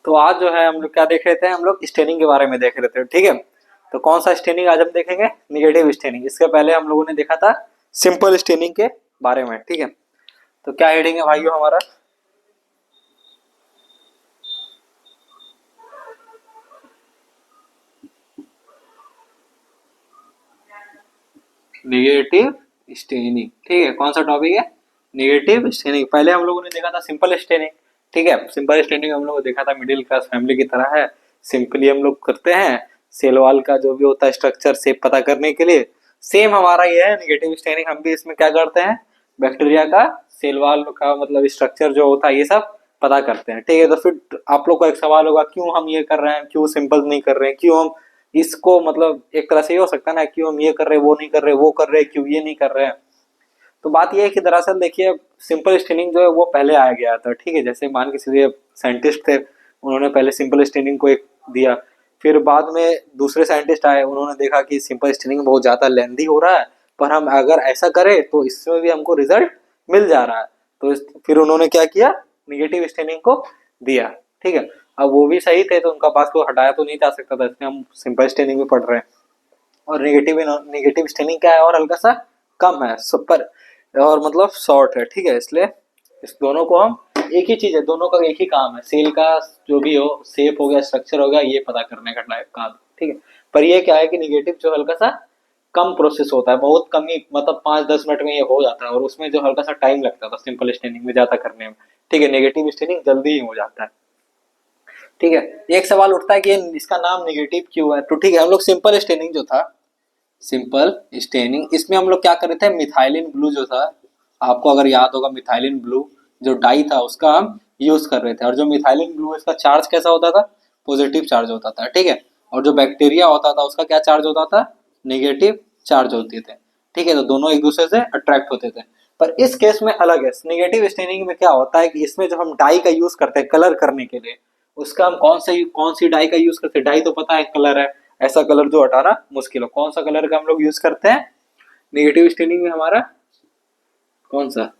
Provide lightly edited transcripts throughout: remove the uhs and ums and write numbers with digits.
तो आज जो है हम लोग क्या देख रहे थे, हम लोग स्टेनिंग के बारे में देख रहे थे, ठीक है। तो कौन सा स्टेनिंग आज हम देखेंगे? Negative staining. इसके पहले हम लोगों ने देखा था सिंपल स्टेनिंग के बारे में, ठीक है। तो क्या हेडिंग है भाइयों हमारा? निगेटिव स्टेनिंग, ठीक है। कौन सा टॉपिक है? Negative staining. पहले हम लोगों ने देखा था सिंपल स्टेनिंग, ठीक है। सिंपल स्टेनिंग हम लोग देखा था मिडिल क्लास फैमिली की तरह है। सिंपली हम लोग करते हैं सेल वाल का जो भी होता है स्ट्रक्चर शेप पता करने के लिए। सेम हमारा ये है निगेटिव स्टेनिंग। हम भी इसमें क्या करते हैं, बैक्टीरिया का सेल वाल का मतलब स्ट्रक्चर जो होता है ये सब पता करते हैं, ठीक है। तो फिर आप लोग का एक सवाल होगा, क्यों हम ये कर रहे हैं, क्यों सिंपल नहीं कर रहे हैं, क्यों हम इसको मतलब एक तरह से ये हो सकता है ना, क्यों हम ये कर रहे हैं वो नहीं कर रहे, वो कर रहे हैं क्यों ये नहीं कर रहे हैं। तो बात ये है कि दरअसल देखिए सिंपल स्टेनिंग जो है वो पहले आया गया था, ठीक है। जैसे मान के चलिए साइंटिस्ट थे, उन्होंने पहले सिंपल स्टेनिंग को एक दिया। फिर बाद में दूसरे साइंटिस्ट आए, उन्होंने देखा कि सिंपल स्टेनिंग बहुत ज्यादा लेंदी हो रहा है, पर हम अगर ऐसा करें तो इसमें भी हमको रिजल्ट मिल जा रहा है। तो फिर उन्होंने क्या किया, निगेटिव स्टेनिंग को दिया, ठीक है। अब वो भी सही थे तो उनका बात को हटाया तो नहीं जा सकता था, इसलिए हम सिंपल स्टेनिंग भी पढ़ रहे हैं। और नेगेटिव नेगेटिव स्टेनिंग क्या है, और हल्का सा कम है सुपर, और मतलब शॉर्ट है, ठीक है। इसलिए इस दोनों को हम एक ही चीज है, दोनों का एक ही काम है, सेल का जो भी हो शेप हो गया स्ट्रक्चर हो गया ये पता करने का टाइप काम, ठीक है। पर ये क्या है कि निगेटिव जो हल्का सा कम प्रोसेस होता है, बहुत कम ही, मतलब 5-10 मिनट में ये हो जाता है, और उसमें जो हल्का सा टाइम लगता था सिंपल स्टेनिंग में ज्यादा करने में, ठीक है। नेगेटिव स्टेनिंग जल्दी ही हो जाता है, ठीक है। एक सवाल उठता है कि इसका नाम निगेटिव क्यों है, तो ठीक है हम लोग सिंपल स्टेनिंग जो था, सिंपल स्टेनिंग, इसमें हम लोग क्या कर रहे थे, मिथाइलिन ब्लू जो था, आपको अगर याद होगा मिथाइलिन ब्लू जो डाई था उसका हम यूज कर रहे थे। और जो मिथाइलिन ब्लू इसका चार्ज कैसा होता था, पॉजिटिव चार्ज होता था, ठीक है। और जो बैक्टीरिया होता था उसका क्या चार्ज होता था, निगेटिव चार्ज होते थे, ठीक है। तो दोनों एक दूसरे से अट्रैक्ट होते थे। पर इस केस में अलग है, निगेटिव स्टेनिंग में क्या होता है कि इसमें जो हम डाई का यूज करते हैं कलर करने के लिए, उसका हम कौन सी डाई का यूज करते हैं, डाई तो पता है कलर है, ऐसा कलर जो हटाना मुश्किल हो, कौन सा कलर का हम लोग यूज करते हैं निगेटिव स्टेनिंग में हमारा, कौन सा?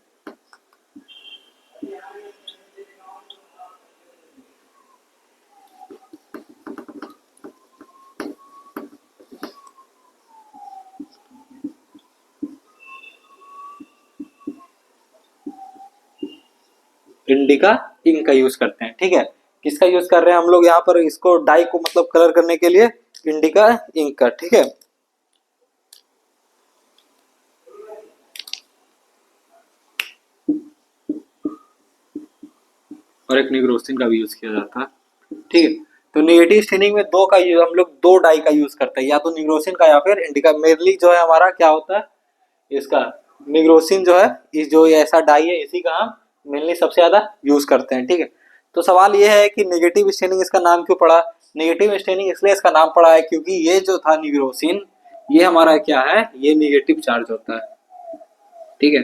इंडिका इंक का यूज करते हैं, ठीक है। किसका यूज कर रहे हैं हम लोग यहाँ पर, इसको डाई को मतलब कलर करने के लिए इंडिका इंक का, ठीक है। और एक निग्रोसिन का भी यूज किया जाता है, ठीक है। तो नेगेटिव स्टेनिंग में दो का यूज, हम लोग दो डाई का यूज करते हैं, या तो निग्रोसिन का या फिर इंडिका। मेनली जो है हमारा क्या होता है इसका, निग्रोसिन जो है, इस जो ये ऐसा डाई है इसी का हम मेनली सबसे ज्यादा यूज करते हैं, ठीक है। तो सवाल ये है कि नेगेटिव स्टेनिंग इसका नाम क्यों पड़ा? नेगेटिव स्टेनिंग इसलिए इसका नाम पड़ा है क्योंकि ये जो था निग्रोसिन, ये हमारा क्या है, ये निगेटिव चार्ज होता है, ठीक है।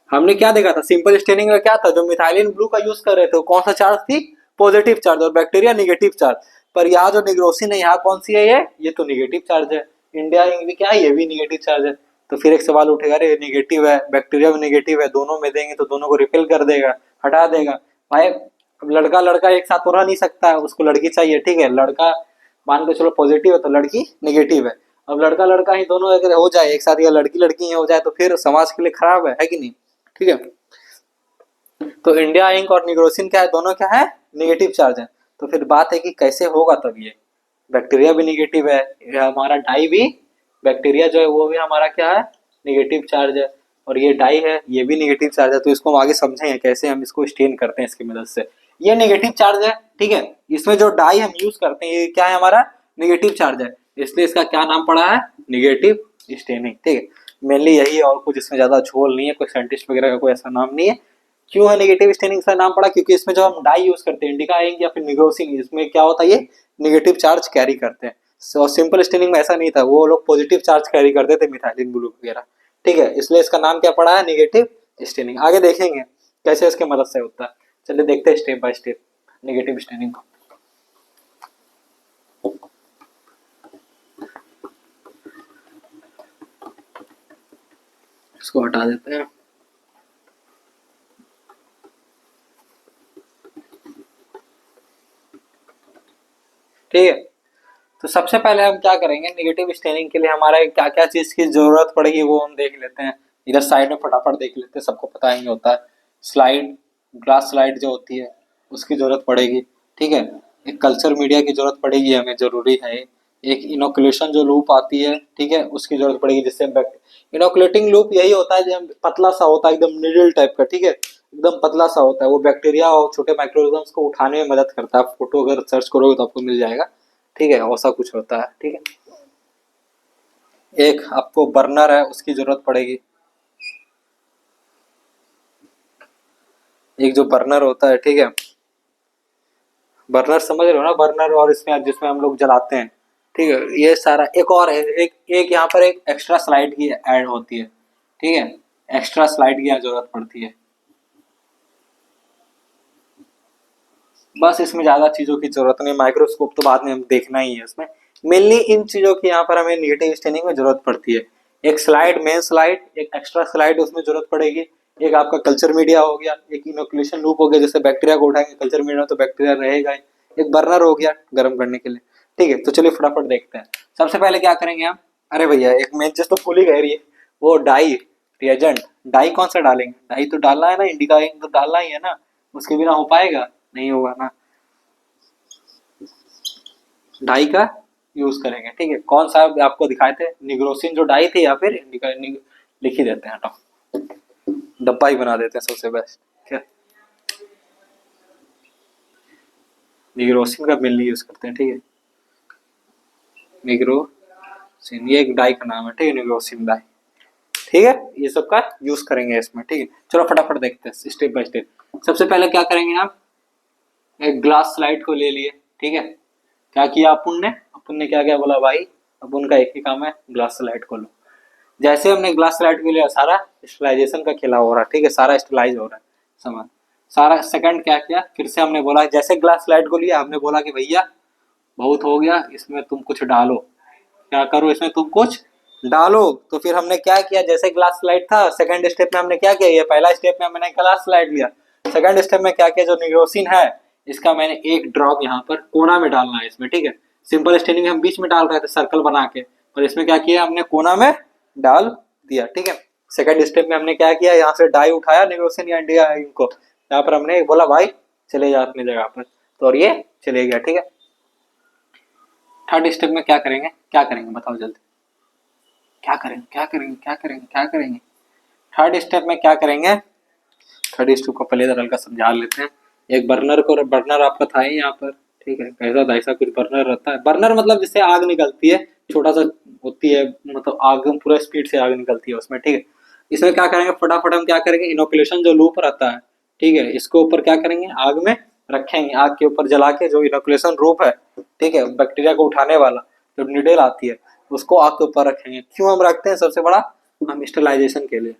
हमने क्या देखा था सिंपल स्टेनिंग में, क्या था, जो मिथाइलिन ब्लू का यूज कर रहे थे कौन सा चार्ज थी, पॉजिटिव चार्ज, और बैक्टीरिया निगेटिव चार्ज। पर यहाँ जो निग्रोसिन है यहाँ कौन सी है, ये तो निगेटिव चार्ज है। इंडिया इंक भी क्या है, ये भी निगेटिव चार्ज है। तो फिर एक सवाल उठेगा, अरे निगेटिव है बैक्टीरिया भी निगेटिव है, दोनों में देंगे तो दोनों को रिपेल कर देगा, हटा देगा। भाई अब लड़का लड़का एक साथ तो रह नहीं सकता है, उसको लड़की चाहिए, ठीक है। लड़का मान के चलो पॉजिटिव है तो लड़की निगेटिव है। अब लड़का लड़का ही दोनों अगर हो जाए एक साथ, या लड़की लड़की ही हो जाए, तो फिर समाज के लिए खराब है कि नहीं, ठीक है। तो इंडिया इंक और निग्रोसिन क्या है, दोनों क्या है, निगेटिव चार्ज है। तो फिर बात है कि कैसे होगा तब ये, बैक्टीरिया भी निगेटिव है, ये हमारा डाई भी, बैक्टीरिया जो है वो भी हमारा क्या है, निगेटिव चार्ज है, और ये डाई है ये भी निगेटिव चार्ज है। तो इसको हम आगे समझेंगे कैसे हम इसको स्टेन करते हैं इसकी मदद से। ये निगेटिव चार्ज है, ठीक है। इसमें जो डाई हम यूज करते हैं ये क्या है, हमारा निगेटिव चार्ज है, इसलिए इसका क्या नाम पड़ा है, निगेटिव स्टेनिंग, ठीक है। मेनली यही है, और कुछ इसमें ज्यादा झोल नहीं है, कोई साइंटिस्ट वगैरह का कोई ऐसा नाम नहीं है। क्यों है निगेटिव स्टेनिंग का नाम पड़ा, क्योंकि इसमें जो हम डाई यूज करते हैं इंडिका इंक या फिर निग्रोसिन, इसमें क्या होता है, ये निगेटिव चार्ज कैरी करते हैं। और सिंपल स्टेनिंग में ऐसा नहीं था, वो लोग पॉजिटिव चार्ज कैरी करते थे, मिथाइलिन ब्लू वगैरह, ठीक है। इसलिए इसका नाम क्या पड़ा है, निगेटिव स्टेनिंग। आगे देखेंगे कैसे इसके मदद से होता है। चलिए देखते हैं step by step negative staining को। इसको हटा देते हैं। ठीक है। तो सबसे पहले हम क्या करेंगे, निगेटिव स्टेनिंग के लिए हमारा क्या क्या चीज की जरूरत पड़ेगी वो हम देख लेते हैं। इधर साइड में फटाफट देख लेते हैं, सबको पता ही होता है। स्लाइड, ग्लास स्लाइड जो होती है उसकी जरूरत पड़ेगी, ठीक है। एक कल्चर मीडिया की जरूरत पड़ेगी, हमें जरूरी है। एक इनोकुलेशन जो लूप आती है, ठीक है, उसकी जरूरत पड़ेगी, जिससे इनोकुलेटिंग लूप यही होता है जो पतला सा होता है, एकदम निडल टाइप का, ठीक है, एकदम पतला सा होता है। वो बैक्टीरिया और छोटे माइक्रोऑर्गेनिज्म्स को उठाने में मदद करता है। फोटो अगर सर्च करोगे तो आपको मिल जाएगा, ठीक है, ऐसा कुछ होता है, ठीक है। एक आपको बर्नर है उसकी जरूरत पड़ेगी। एक जो बर्नर होता है, ठीक है, बर्नर समझ रहे हो ना, बर्नर, और इसमें जिसमें हम लोग जलाते हैं, ठीक है। ये सारा एक और है, एक यहाँ पर एक एक्स्ट्रा स्लाइड की ऐड होती है, ठीक है, एक्स्ट्रा स्लाइड की यहाँ जरूरत पड़ती है। बस इसमें ज्यादा चीजों की जरूरत नहीं, माइक्रोस्कोप तो बाद में हम देखना ही है इसमें। मेनली इन चीजों की यहाँ पर हमें निगेटिव स्टेनिंग में जरूरत पड़ती है। एक स्लाइड, मेन स्लाइड, एक एक्स्ट्रा स्लाइड उसमें जरूरत पड़ेगी। एक आपका कल्चर मीडिया हो गया, एक इनोकुलेशन लूप हो गया, जैसे बैक्टीरिया को उठाएंगे कल्चर मीडिया में तो बैक्टीरिया रहेगा ही। एक बर्नर हो गया गर्म करने के लिए, ठीक है। तो चलिए फटाफट देखते हैं। सबसे पहले क्या करेंगे हम, अरे भैया एक मेन चीज तो भूल ही गए, ये वो डाई रिएजेंट। डाई कौन सा डालेंगे, डाई तो डालना है ना, इंडिका इंक तो डालना ही है ना, उसके बिना हो पाएगा, नहीं होगा ना। डाई का यूज करेंगे, ठीक है। कौन सा आपको दिखाए थे, निग्रोसिन जो डाई थी, या फिर इंडिका, लिख ही देते हैं, हटाओ, डब्बा ही बना देते हैं सबसे बेस्ट, क्या निग्रोसिन का मिलनी यूज करते हैं, ठीक है। निग्रोसिन ये एक डाई का नाम है, ठीक है, निग्रोसिन डाई, ठीक है। ये सब का यूज करेंगे इसमें, ठीक है। चलो फटाफट देखते हैं स्टेप बाय स्टेप। सबसे पहले क्या करेंगे आप, एक ग्लास स्लाइड को ले लिए, ठीक है। क्या किया अपन ने क्या क्या बोला भाई, अपन का एक ही काम है, ग्लास स्लाइड को लो। जैसे हमने ग्लास स्लाइड को लिया, सारा स्टरलाइजेशन का खेला हो रहा है, ठीक है, सारा स्टरलाइज हो रहा है सामान सारा। सेकंड क्या किया, फिर से हमने बोला, जैसे ग्लास स्लाइड को लिया हमने बोला कि भैया बहुत हो गया, इसमें तुम कुछ डालो, क्या करो, इसमें तुम कुछ डालो। तो फिर हमने क्या किया, जैसे ग्लास स्लाइड था, सेकंड स्टेप में हमने क्या किया, ये पहला स्टेप में हमने ग्लास स्लाइड लिया, सेकंड स्टेप में क्या किया, जो निग्रोसिन है इसका मैंने एक ड्रॉप यहाँ पर कोना में डालना है इसमें, ठीक है। सिंपल स्टेनिंग हम बीच में डाल रहे थे सर्कल बना के, और इसमें क्या किया हमने, कोना में डाल दिया, ठीक है। सेकंड स्टेप में हमने क्या किया, यहाँ से डाई उठाया निग्रोसिन या इंडिया इनको, यहाँ पर हमने बोला भाई चले जा अपनी जगह पर, तो और ये चले गया, ठीक है। थर्ड स्टेप में क्या करेंगे, क्या करेंगे बताओ जल्दी, क्या करेंगे, क्या करेंगे, क्या करेंगे, क्या करेंगे। थर्ड स्टेप में क्या करेंगे, थर्ड स्टेप को पहले हल्का समझा लेते हैं। एक बर्नर को, बर्नर आपका था ही यहाँ पर, ठीक है, कैसा था, ऐसा कुछ बर्नर रहता है। बर्नर मतलब जिससे आग निकलती है, छोटा सा होती है, मतलब आग पूरा स्पीड से आग निकलती है उसमें, ठीक है। इसमें क्या करेंगे, फटाफट हम क्या करेंगे, इनोकुलेशन जो लूप रहता है, ठीक है, इसको ऊपर क्या करेंगे, आग में रखेंगे, आग के ऊपर जला के, जो इनोकुलेशन लूप है, ठीक है, बैक्टीरिया को उठाने वाला जो नीडल आती है, उसको आग के ऊपर रखेंगे। क्यों हम रखते हैं, सबसे बड़ा हम स्टरलाइजेशन के लिए,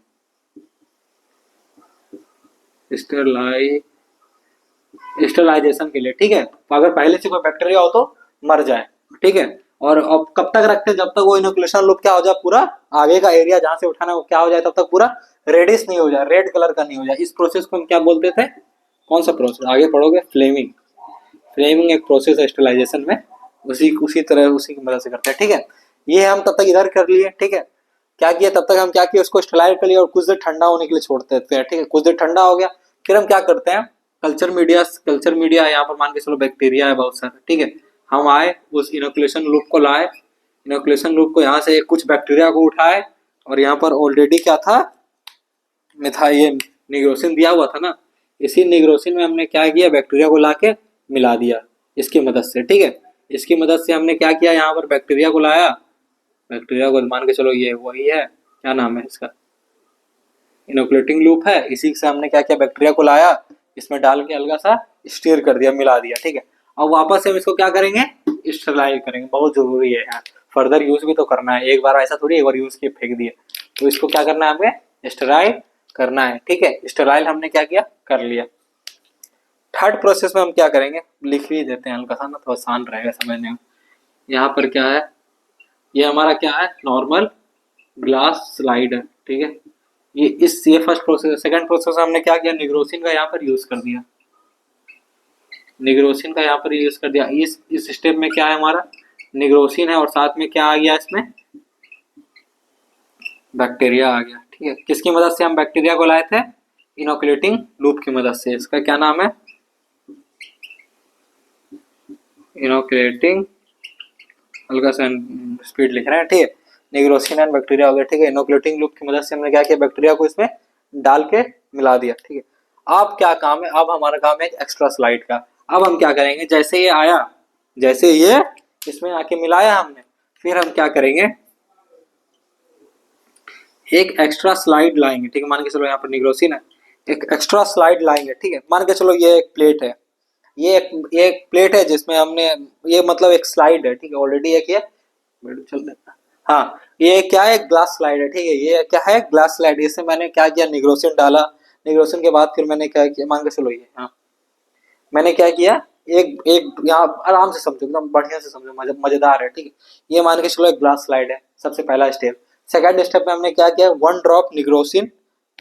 स्टरलाइजेशन के लिए, ठीक है। तो अगर पहले से कोई बैक्टीरिया हो तो मर जाए, ठीक है। और अब कब तक रखते हैं, जब तक वो इनोकुलेशन लूप क्या हो जाए, पूरा आगे का एरिया जहां से उठाना है वो क्या हो जाए, तब तक पूरा रेडिश नहीं हो जाए, रेड कलर का नहीं हो जाए। इस प्रोसेस को हम क्या बोलते थे, कौन सा प्रोसेस आगे पढ़ोगे, फ्लेमिंग। फ्लेमिंग एक प्रोसेस है स्टरलाइजेशन में, उसी तरह उसी की मदद से करते हैं, ठीक है। ये हम तब तक इधर कर लिए, ठीक है। क्या किया तब तक हम, क्या किया, उसको स्टरलाइज कर लिया और कुछ देर ठंडा होने के लिए छोड़ देते हैं, ठीक है। कुछ देर ठंडा हो गया, फिर हम क्या करते हैं, कल्चर मीडिया यहाँ पर मान के चलो बैक्टीरिया है बहुत सारा, ठीक है। हम आए उस इनोकुलेशन लूप को लाए, इनोकुलेशन लूप को यहाँ से कुछ बैक्टीरिया को उठाए, और यहाँ पर ऑलरेडी क्या था, ये निग्रोसिन दिया हुआ था ना, इसी निग्रोसिन में हमने क्या किया, बैक्टीरिया को लाके मिला दिया इसकी मदद से, ठीक है। इसकी मदद से हमने क्या किया, यहाँ पर बैक्टीरिया को लाया, बैक्टीरिया को मान के चलो ये वही है, क्या नाम है इसका, इनोकुलेटिंग लूप है, इसी से हमने क्या किया, बैक्टीरिया को लाया, इसमें डाल के हल्का सा स्टीयर कर दिया, मिला दिया, ठीक है। अब वापस से हम इसको क्या करेंगे, स्टरलाइज करेंगे, बहुत जरूरी है यार, फर्दर यूज भी तो करना है, एक बार ऐसा थोड़ी एक बार यूज किए फेंक दिए। तो इसको क्या करना है, हमें स्टराइल करना है, ठीक है। स्टराइल हमने क्या किया, कर लिया। थर्ड प्रोसेस में हम क्या करेंगे, लिख ही देते हैं हल्का सा ना, तो आसान रहेगा समझने में। यहाँ पर क्या है, ये हमारा क्या है, नॉर्मल ग्लास स्लाइड है, ठीक है। ये फर्स्ट प्रोसेस है। सेकंड प्रोसेस हमने क्या किया, निग्रोसिन का यहाँ पर यूज कर दिया, निग्रोसिन का यहाँ पर यूज कर दिया। इस स्टेप में क्या है हमारा, निग्रोसिन है और साथ में क्या आ गया इसमें, बैक्टीरिया आ गया। ठीक है, किसकी मदद से हम बैक्टीरिया को लाए थे, इनोकुलेटिंग लूप की मदद से। इसका क्या नाम है, इनोकुलेटिंग, हल्का सा स्पीड लिख रहे हैं। ठीक है, निग्रोसिन एंड बैक्टीरिया हो गया। ठीक है, इनोकुलेटिंग लूप की मदद से हमने क्या किया, बैक्टीरिया को इसमें डाल के मिला दिया। ठीक है, अब क्या काम है, अब हमारा काम है एक्स्ट्रा स्लाइड का। अब हम क्या करेंगे, जैसे ये आया, जैसे ये इसमें आके मिलाया हमने, फिर हम क्या करेंगे, एक एक्स्ट्रा स्लाइड लाएंगे। ठीक है, मान के चलो यहाँ पर निग्रोसिन है, एक एक्स्ट्रा स्लाइड लाएंगे। ठीक है, मान के चलो ये एक प्लेट है, ये एक प्लेट है जिसमें हमने, ये मतलब एक स्लाइड है। ठीक है, ऑलरेडी एक ये चल रहा, हाँ ये क्या है, ग्लास स्लाइड है। ठीक है, ये क्या है, ग्लास स्लाइड। इससे मैंने क्या किया, निग्रोसिन डाला, निग्रोसिन के बाद फिर मैंने क्या किया, मान के चलो ये, हाँ मैंने क्या किया, एक एक यहाँ आराम से समझो, एकदम बढ़िया से समझो, मजेदार है। ठीक है, ये मान के चलो एक ग्लास स्लाइड है, सबसे पहला स्टेप। सेकंड स्टेप में हमने क्या किया, 1 ड्रॉप निग्रोसिन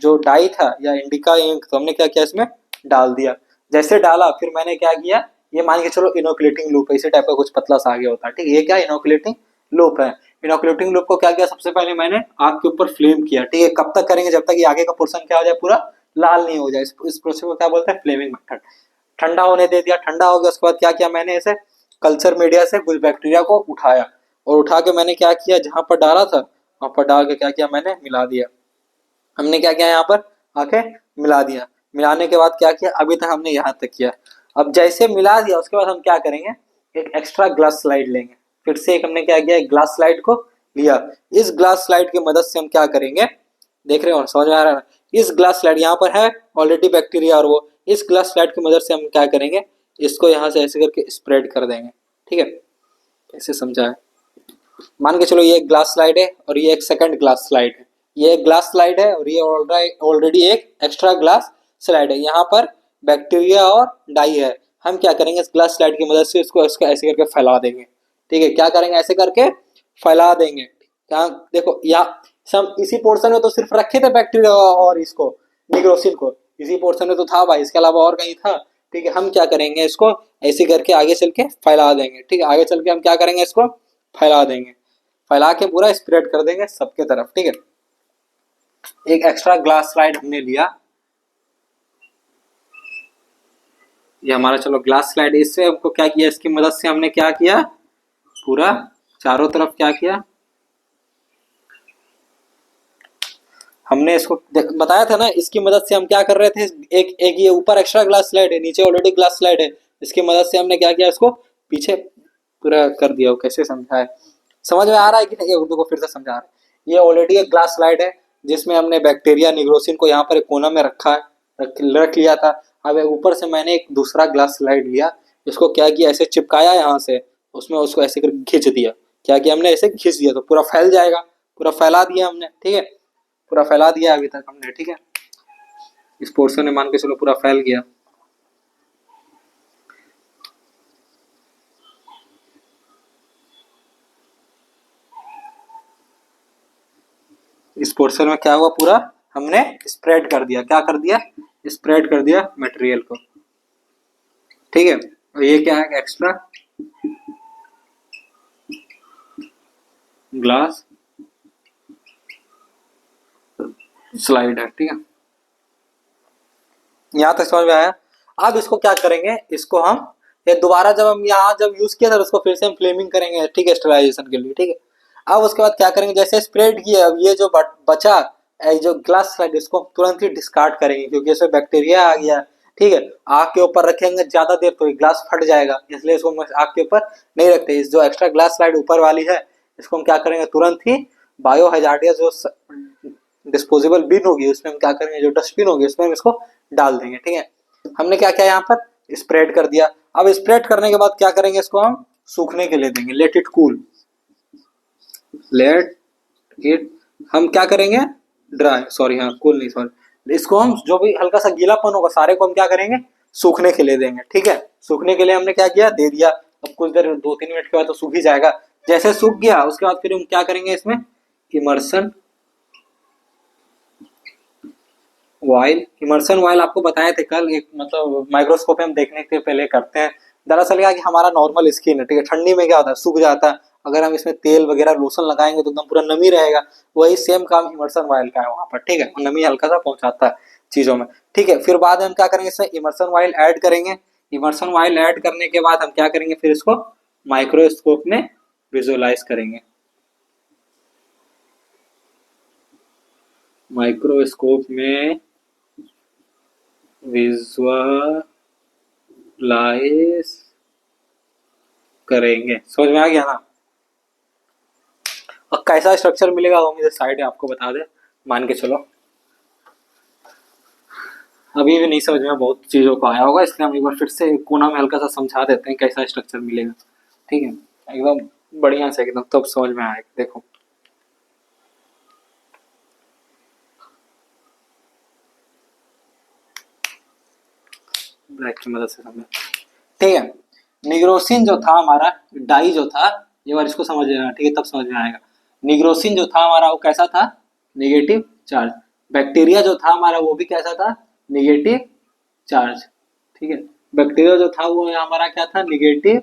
जो डाई था या इंडिका इंक, तो हमने क्या किया, इसमें डाल दिया। जैसे डाला फिर मैंने क्या किया, ये मान के चलो इनोकुलेटिंग लूप है, इसी टाइप का कुछ पतला सा आगे होता है। ठीक है, ये क्या इनोकुलेटिंग लूप है। इनोकुलेटिंग लूप को क्या किया, सबसे पहले मैंने आग के ऊपर फ्लेम किया। ठीक है, कब तक करेंगे, जब तक ये आगे का पोर्शन क्या हो जाए, पूरा लाल नहीं हो जाए। इस प्रोसेस को क्या बोलते हैं, फ्लेमिंग मेथड। ठंडा होने दे दिया, ठंडा हो गया, उसके बाद क्या किया मैंने, इसे कल्चर मीडिया से कुछ बैक्टीरिया को उठाया, और उठा के मैंने क्या किया, जहां पर डाला था वहां पर डाल के क्या किया, मैंने मिला दिया। हमने क्या किया, यहाँ पर आके मिला दिया। मिलाने के बाद क्या किया, अभी तक हमने यहाँ तक किया। अब जैसे मिला दिया, उसके बाद हम क्या करेंगे, एक एक्स्ट्रा ग्लास स्लाइड लेंगे। फिर से एक हमने क्या किया, एक ग्लास स्लाइड को लिया। इस ग्लास स्लाइड की मदद से हम क्या करेंगे, देख रहे हो, समझ में आ रहा है। इस ग्लास स्लाइड यहाँ पर है ऑलरेडी बैक्टीरिया, और वो इस ग्लास स्लाइड की मदद से हम क्या करेंगे, इसको यहाँ से ऐसे करके स्प्रेड कर देंगे। ठीक है, कैसे समझा है, मान के चलो ये एक ग्लास स्लाइड है और ये एक सेकंड ग्लास स्लाइड है, ये एक ग्लास स्लाइड है और ये ऑलरेडी एक एक्स्ट्रा ग्लास स्लाइड है। यहाँ पर बैक्टीरिया और डाई है। हम क्या करेंगे, इस ग्लास स्लाइड की मदद से इसको ऐसे करके फैला देंगे। ठीक है, क्या करेंगे, ऐसे करके फैला देंगे। क्या देखो, यहाँ सब इसी पोर्शन में तो सिर्फ रखे थे बैक्टीरिया और इसको निग्रोसिन को, इसी पोर्शन में तो था भाई, इसके अलावा और कहीं था। ठीक है, हम क्या करेंगे, इसको ऐसे करके आगे चल के फैला देंगे। ठीक है, आगे चल के हम क्या करेंगे, इसको फैला देंगे, फैला के पूरा स्प्रेड कर देंगे सबके तरफ। ठीक है, एक एक्स्ट्रा ग्लास स्लाइड हमने लिया, ये हमारा चलो ग्लास स्लाइड। इससे हमको क्या किया, इसकी मदद से हमने क्या किया, पूरा चारों तरफ क्या किया, हमने इसको बताया था ना, इसकी मदद से हम क्या कर रहे थे, एक ये ऊपर एक्स्ट्रा ग्लास स्लाइड है, नीचे ऑलरेडी ग्लास स्लाइड है, इसकी मदद से हमने क्या किया, इसको पीछे पूरा कर दिया। कैसे समझा है, समझ में आ रहा है कि नहीं, उर्दू को फिर से समझा रहा है। ये ऑलरेडी एक ग्लास स्लाइड है जिसमें हमने बैक्टीरिया निग्रोसिन को यहाँ पर एक कोना में रखा है, रख लिया था। अब ऊपर से मैंने एक दूसरा ग्लास स्लाइड लिया, इसको क्या किया, ऐसे चिपकाया यहाँ से, उसमें उसको ऐसे करके खींच दिया। क्या किया हमने, ऐसे खींच दिया तो पूरा फैल जाएगा, पूरा फैला दिया हमने। ठीक है, पूरा फैला दिया अभी तक हमने। ठीक है, इस पोर्शन में मान के चलो पूरा फैल गया। इस पोर्शन में क्या हुआ, पूरा हमने स्प्रेड कर दिया। क्या कर दिया, स्प्रेड कर दिया मटेरियल को। ठीक है, और ये क्या है, एक्स्ट्रा ग्लास स्लाइड है। ठीक है, यहां तक समझ में आया। अब इसको क्या करेंगे, इसको हम ये दोबारा जब हम यहाँ जब यूज किया था उसको फिर से हम फ्लेमिंग करेंगे। ठीक है, स्टरलाइजेशन के लिए। ठीक है, अब उसके बाद क्या करेंगे, जैसे स्प्रेड किया, अब ये जो बचा जो ग्लास स्लाइड, इसको तुरंत ही डिस्कार्ड करेंगे क्योंकि इसमें बैक्टीरिया आ गया। ठीक है, आग के ऊपर रखेंगे ज्यादा देर तो ग्लास फट जाएगा, इसलिए इसको आग के ऊपर नहीं रखते। इस जो एक्स्ट्रा ग्लास स्लाइड ऊपर वाली है, इसको हम क्या करेंगे, तुरंत ही बायो हजार्डियस जो डिस्पोजेबल बिन होगी उसमें हम क्या करेंगे, जो डस्टबिन होगी उसमें हम इसको डाल देंगे। ठीक है, हमने क्या किया, यहाँ पर स्प्रेड कर दिया। अब स्प्रेड करने के बाद क्या करेंगे, इसको हम सूखने के लिए देंगे, let it cool, let it, हम क्या करेंगे, ड्राई, सॉरी हाँ कूल नहीं, सॉरी, इसको हम जो भी हल्का सा गीलापन होगा सारे को हम क्या करेंगे, सूखने के लिए देंगे। ठीक है, सूखने के लिए हमने क्या किया, दे दिया। अब कुछ देर 2-3 मिनट के बाद तो सूख ही जाएगा। जैसे सूख गया उसके बाद फिर हम क्या करेंगे, इसमें इमर्शन वाइल, इमर्सन वाइल आपको बताए थे कल, एक मतलब माइक्रोस्कोप में हम देखने के पहले करते हैं। दरअसल क्या है कि हमारा नॉर्मल स्किन है, ठीक है, ठंडी में क्या होता है, सूख जाता है। अगर हम इसमें तेल वगैरह लोशन लगाएंगे तो एकदम पूरा नमी रहेगा। वही सेम काम इमर्सन वाइल का है वहां पर, ठीक है, नमी हल्का सा पहुंचाता है चीजों में। ठीक है, फिर बाद में हम क्या करेंगे, इसमें इमर्सन वाइल ऐड करेंगे। इमर्सन वाइल ऐड करने के बाद हम क्या करेंगे, फिर इसको माइक्रोस्कोप में विजुअलाइज करेंगे। माइक्रोस्कोप में विजुअलाइज करेंगे। समझ में आ गया ना? और कैसा स्ट्रक्चर मिलेगा वो मुझे साइड में आपको बता दे, मान के चलो अभी भी नहीं समझ में बहुत चीजों को आया होगा, इसलिए हम एक बार फिर से कोना में हल्का सा समझा देते हैं कैसा स्ट्रक्चर मिलेगा। ठीक है, एकदम बढ़िया से एकदम तब समझ में आएगा। देखो ब्लैक की मदद से समझ, ठीक है। निग्रोसिन जो था हमारा, डाई जो था, ये बार इसको समझ लेना, ठीक है, तब समझ में आएगा। निग्रोसिन जो था हमारा वो कैसा था, निगेटिव चार्ज। बैक्टीरिया जो था हमारा वो भी कैसा था, निगेटिव चार्ज। ठीक है, बैक्टीरिया जो था वो हमारा क्या था, निगेटिव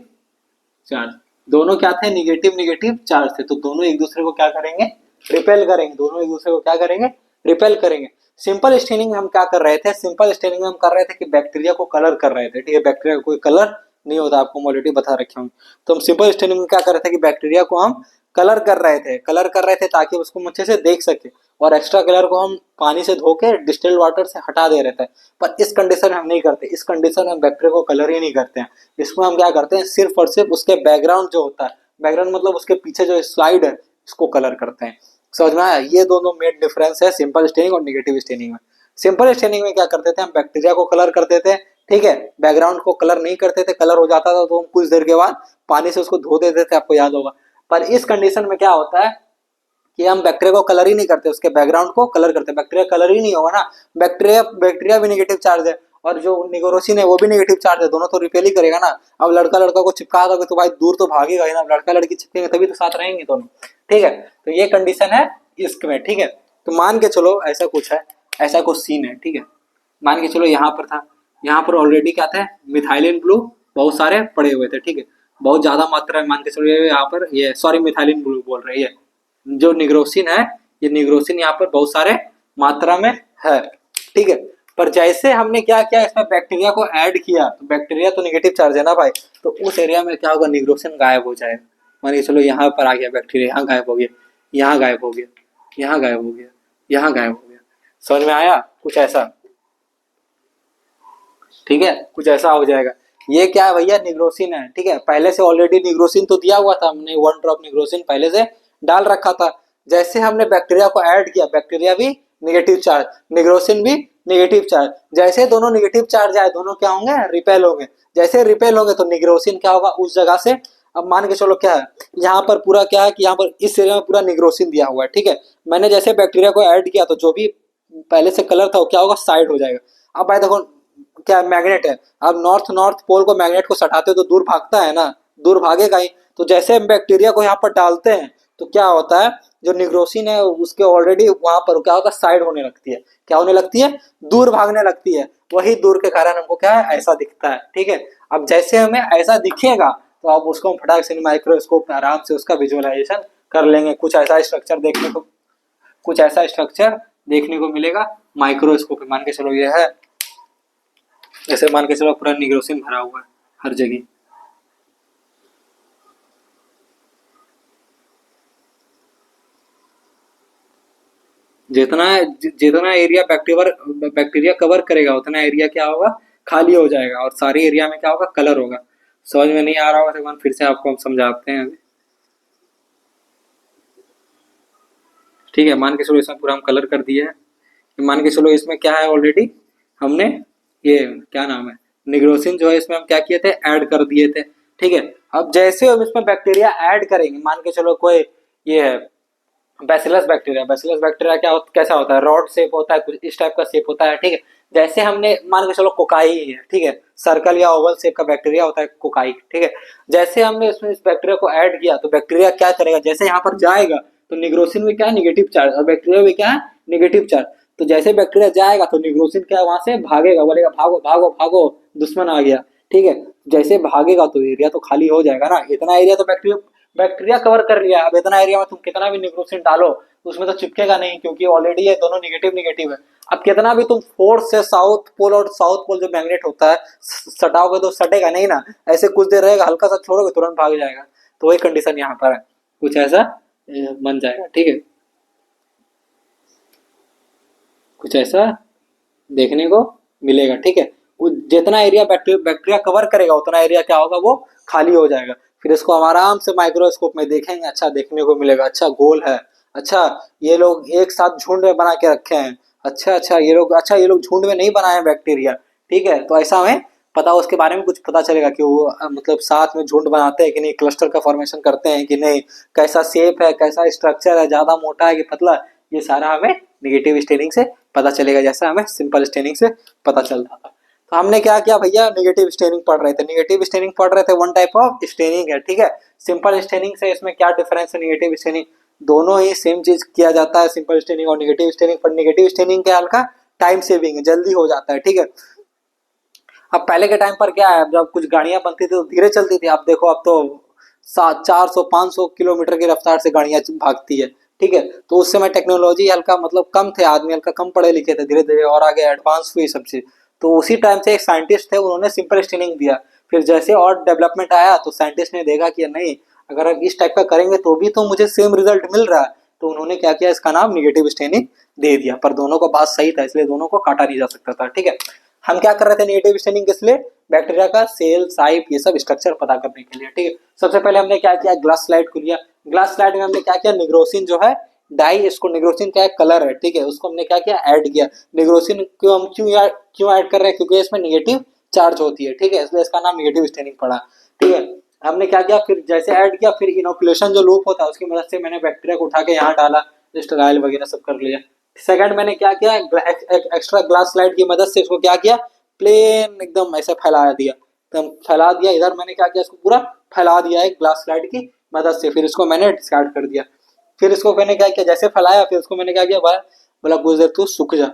चार्ज। दोनों क्या थे, निगेटिव निगेटिव चार्ज थे, तो दोनों एक दूसरे को क्या करेंगे, रिपेल करेंगे। दोनों एक दूसरे को क्या करेंगे, रिपेल करेंगे। सिंपल स्टेनिंग में हम क्या कर रहे थे, सिंपल स्टेनिंग में हम कर रहे थे कि बैक्टीरिया को कलर कर रहे थे। ठीक है, बैक्टीरिया का कोई कलर नहीं होता, आपको ऑलरेडी बता रखे होंगे। तो हम सिंपल स्टेनिंग में क्या कर रहे थे कि बैक्टीरिया को हम कलर कर रहे थे, कलर कर रहे थे ताकि उसको अच्छे से देख सके, और एक्स्ट्रा कलर को हम पानी से धो के डिस्टिल्ड वाटर से हटा दे रहे थे। पर इस कंडीशन में हम नहीं करते, इस कंडीशन में हम बैक्टीरिया को कलर ही नहीं करते हैं। इसमें हम क्या करते हैं, सिर्फ और सिर्फ उसके बैकग्राउंड जो होता है, बैकग्राउंड मतलब उसके पीछे जो स्लाइड है, इसको कलर करते हैं। समझ में आया? ये दोनों मेन डिफरेंस है सिंपल स्टेनिंग और निगेटिव स्टेनिंग में। सिंपल स्टेनिंग में क्या करते थे, हम बैक्टीरिया को कलर करते थे, ठीक है, बैकग्राउंड को कलर नहीं करते थे। कलर हो जाता था तो हम कुछ देर के बाद पानी से उसको धो देते थे, आपको याद होगा। पर इस कंडीशन में क्या होता है कि हम बैक्टीरिया को कलर ही नहीं करते, उसके बैकग्राउंड को कलर करते हैं। बैक्टीरिया कलर ही नहीं होगा ना, बैक्टीरिया बैक्टीरिया भी नेगेटिव चार्ज है, और जो निगोरोसिन है वो भी नेगेटिव चार्ज है, दोनों तो रिपेल ही करेगा ना। अब लड़का लड़का को चिपका दोगे तो भाई दूर तो भागेगा ही ना, लड़का लड़की चिपकेंगे तभी तो साथ रहेंगे दोनों। ठीक है, तो ये कंडीशन है इसमें। ठीक है, तो मान के चलो ऐसा कुछ है, ऐसा कुछ सीन है। ठीक है, मान के चलो यहाँ पर था, यहाँ पर ऑलरेडी क्या था, मिथाइलिन ब्लू बहुत सारे पड़े हुए थे। ठीक है, बहुत ज्यादा मात्रा में, मान के चलो यहाँ पर ये सॉरी मिथाइलिन ब्लू बोल रही है, जो निग्रोसिन है, ये निग्रोसिन यहाँ पर बहुत सारे मात्रा में है। ठीक है, पर जैसे हमने क्या किया, इसमें बैक्टीरिया को ऐड किया, तो बैक्टीरिया तो नेगेटिव चार्ज है ना भाई, तो उस एरिया में क्या होगा, निग्रोसिन गायब हो जाएगा। मान के चलो यहाँ पर आ गया बैक्टीरिया, यहाँ गायब हो गया, यहाँ गायब हो गया, यहाँ गायब हो गया, यहाँ गायब हो गया। समझ में आया? कुछ ऐसा, ठीक है, कुछ ऐसा हो जाएगा। ये क्या है भैया, निग्रोसिन है। ठीक है, पहले से ऑलरेडी निग्रोसिन तो दिया हुआ था, हमने 1 ड्रॉप निग्रोसिन पहले से डाल रखा था। जैसे हमने बैक्टीरिया को ऐड किया, बैक्टीरिया भी नेगेटिव चार्ज, निग्रोसिन भी नेगेटिव चार्ज। जैसे दोनों नेगेटिव चार्ज आए, दोनों क्या होंगे, रिपेल होंगे। जैसे रिपेल होंगे तो निग्रोसिन क्या होगा उस जगह से, अब मान के चलो क्या है, यहाँ पर पूरा क्या है कि यहाँ पर इस एरिया में पूरा निग्रोसिन दिया हुआ है। ठीक है, मैंने जैसे बैक्टीरिया को ऐड किया तो जो भी पहले से कलर था वो क्या होगा, साइड हो जाएगा। अब भाई देखो क्या मैग्नेट है, अब नॉर्थ नॉर्थ पोल को मैग्नेट को सटाते तो दूर भागता है ना, दूर भागेगा ही। तो जैसे हम बैक्टीरिया को यहाँ पर डालते हैं तो क्या होता है, जो निग्रोसिन है उसके ऑलरेडी वहां पर क्या होगा, साइड होने लगती है। क्या होने लगती है, दूर भागने लगती है। वही दूर के कारण हमको क्या है, ऐसा दिखता है। ठीक है, अब जैसे हमें ऐसा दिखेगा तो अब उसको हम फटाक से माइक्रोस्कोप में आराम से उसका विजुअलाइजेशन कर लेंगे। कुछ ऐसा स्ट्रक्चर देखने को, कुछ ऐसा स्ट्रक्चर देखने को मिलेगा माइक्रोस्कोप में। मान के चलो ये है, ऐसे मान के चलो पूरा निग्रोसिन भरा हुआ है हर जगह। जितना जितना एरिया बैक्टीरिया कवर करेगा उतना एरिया क्या होगा, खाली हो जाएगा, और सारी एरिया में क्या होगा, कलर होगा। समझ में नहीं आ रहा होगा तो फिर से आपको हम समझाते हैं अभी। ठीक है, मान के चलो इसमें पूरा हम कलर कर दिए है। मान के चलो इसमें क्या है, ऑलरेडी हमने ये क्या नाम है, निग्रोसिन जो है इसमें हम क्या किए थे, ऐड कर दिए थे। ठीक है, अब जैसे हम इसमें बैक्टीरिया ऐड करेंगे, मान के चलो कोई ये है बैसिलस बैक्टीरिया, बैसिलस बैक्टीरिया कैसा होता है, रॉड शेप होता है, कुछ इस टाइप का शेप होता है। ठीक है, जैसे हमने मान के चलो कोकाई है, ठीक है, सर्कल या ओवल शेप का बैक्टीरिया होता है कोकाई। ठीक है, जैसे हमने इसमें इस बैक्टीरिया को ऐड किया तो बैक्टीरिया क्या करेगा, जैसे यहाँ पर जाएगा तो निग्रोसिन में क्या है, निगेटिव चार्ज, और बैक्टीरिया में क्या है, निगेटिव चार्ज। तो जैसे बैक्टीरिया जाएगा तो निग्रोसिन क्या वहां से भागेगा, बोलेगा भागो भागो भागो, दुश्मन आ गया। ठीक है, जैसे भागेगा तो एरिया तो खाली हो जाएगा ना, इतना एरिया तो बैक्टीरिया बैक्टीरिया कवर कर लिया। अब इतना एरिया में तुम कितना भी निग्रोसिन डालो तो उसमें तो चिपकेगा नहीं, क्योंकि ऑलरेडी ये दोनों निगेटिव निगेटिव है। अब कितना भी तुम फोर्स से साउथ पोल और साउथ पोल जो मैग्नेट होता है सटाओगे तो सटेगा नहीं ना, ऐसे कुछ देर रहेगा, हल्का सा छोड़ोगे तुरंत भाग जाएगा। तो वही कंडीशन यहाँ पर है, कुछ ऐसा बन जाएगा। ठीक है, कुछ ऐसा देखने को मिलेगा। ठीक है, जितना एरिया बैक्टीरिया बैक्टीरिया कवर करेगा उतना एरिया क्या होगा, वो खाली हो जाएगा। फिर इसको हम आराम से माइक्रोस्कोप में देखेंगे, अच्छा देखने को मिलेगा, अच्छा गोल है, अच्छा ये लोग एक साथ झुंड में बना के रखे हैं, अच्छा ये लोग झुंड में नहीं बनाए हैं बैक्टीरिया। ठीक है, तो ऐसा हमें पता, उसके बारे में कुछ पता चलेगा कि वो मतलब साथ में झुंड बनाते हैं कि नहीं, क्लस्टर का फॉर्मेशन करते हैं कि नहीं, कैसा शेप है, कैसा स्ट्रक्चर है, ज्यादा मोटा है कि पतला, ये सारा हमें निगेटिव स्टेनिंग से पता चलेगा, जैसा हमें सिंपल स्टेनिंग से पता चलता था। तो हमने क्या किया भैया, निगेटिव स्टेनिंग पढ़ रहे थे, निगेटिव स्टेनिंग पढ़ रहे थे, वन टाइप ऑफ स्टेनिंग है। ठीक है, सिंपल स्टेनिंग से इसमें क्या डिफरेंस है, निगेटिव स्टेनिंग दोनों ही सेम चीज किया जाता है, सिंपल स्टेनिंग और निगेटिव स्टेनिंग। पर निगेटिव स्टेनिंग क्या हल्का टाइम सेविंग है, जल्दी हो जाता है। ठीक है, अब पहले के टाइम पर क्या है, जब कुछ गाड़ियां बनती थी तो धीरे चलती थी, अब देखो अब तो 400-500 किलोमीटर की रफ्तार से गाड़ियां भागती है। ठीक है, तो उस समय टेक्नोलॉजी हल्का मतलब कम थे, आदमी हल्का कम पढ़े लिखे थे, धीरे धीरे और आगे एडवांस हुई सब चीज। तो उसी टाइम से एक साइंटिस्ट थे, उन्होंने सिंपल स्टेनिंग दिया। फिर जैसे और डेवलपमेंट आया तो साइंटिस्ट ने देखा कि नहीं, अगर हम इस टाइप का करेंगे तो भी तो मुझे सेम रिजल्ट मिल रहा है, तो उन्होंने क्या किया, इसका नाम निगेटिव स्टेनिंग दे दिया। पर दोनों का बात सही था, इसलिए दोनों को काटा नहीं जा सकता था। ठीक है, हम क्या कर रहे थे नेगेटिव स्टेनिंग किस लिए, बैक्टीरिया का सेल साइप ये सब स्ट्रक्चर पता करने के लिए। ठीक है, सबसे पहले हमने क्या किया, ग्लास स्लाइड को लिया, ग्लास स्लाइड में हमने क्या किया, निग्रोसिन जो है डाई, इसको निग्रोसिन क्या है, कलर है। ठीक है, उसको हमने क्या किया, ऐड किया। निग्रोसिन क्यों हम क्यों ऐड कर रहे हैं, क्योंकि इसमें निगेटिव चार्ज होती है। ठीक है, इसलिए इसका नाम निगेटिव स्टेनिंग पड़ा। ठीक है, हमने क्या किया, फिर जैसे ऐड किया, फिर इनोकुलेशन जो लूप होता है उसकी मदद से मैंने बैक्टीरिया को उठा के यहाँ डाला, स्टेराइल वगैरह सब कर लिया। सेकंड मैंने क्या किया, एक्स्ट्रा ग्लास स्लाइड की मदद से इसको क्या किया, प्लेन एकदम ऐसे फैला दिया, तो फैला दिया इधर, मैंने क्या किया, इसको पूरा फैला दिया है ग्लास स्लाइड की मदद से। फिर इसको मैंने डिस्कार्ड कर दिया। फिर इसको मैंने क्या किया, जैसे फैलाया फिर उसको मैंने क्या किया, बोला कुछ देर तू सूख जा।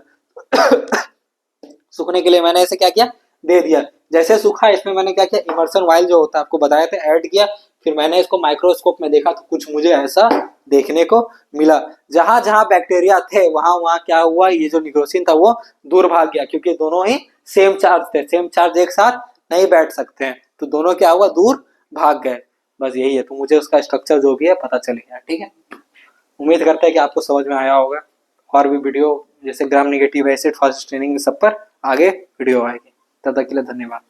सूखने के लिए मैंने ऐसे क्या किया, दे दिया। जैसे सूखा इसमें मैंने क्या किया, इमर्सन ऑयल जो होता है आपको बताया था, ऐड किया। फिर मैंने इसको माइक्रोस्कोप में देखा तो कुछ मुझे ऐसा देखने को मिला, जहां जहां बैक्टीरिया थे वहां वहां क्या हुआ, ये जो निग्रोसिन था वो दूर भाग गया, क्योंकि दोनों ही सेम चार्ज थे, सेम चार्ज एक साथ नहीं बैठ सकते हैं, तो दोनों क्या हुआ, दूर भाग गए। बस यही है, तो मुझे उसका स्ट्रक्चर जो भी है पता चल गया। ठीक है, उम्मीद करते हैं कि आपको समझ में आया होगा। और भी वीडियो जैसे gram negative acid fast training सब पर आगे वीडियो आएगी। तब तक के लिए धन्यवाद।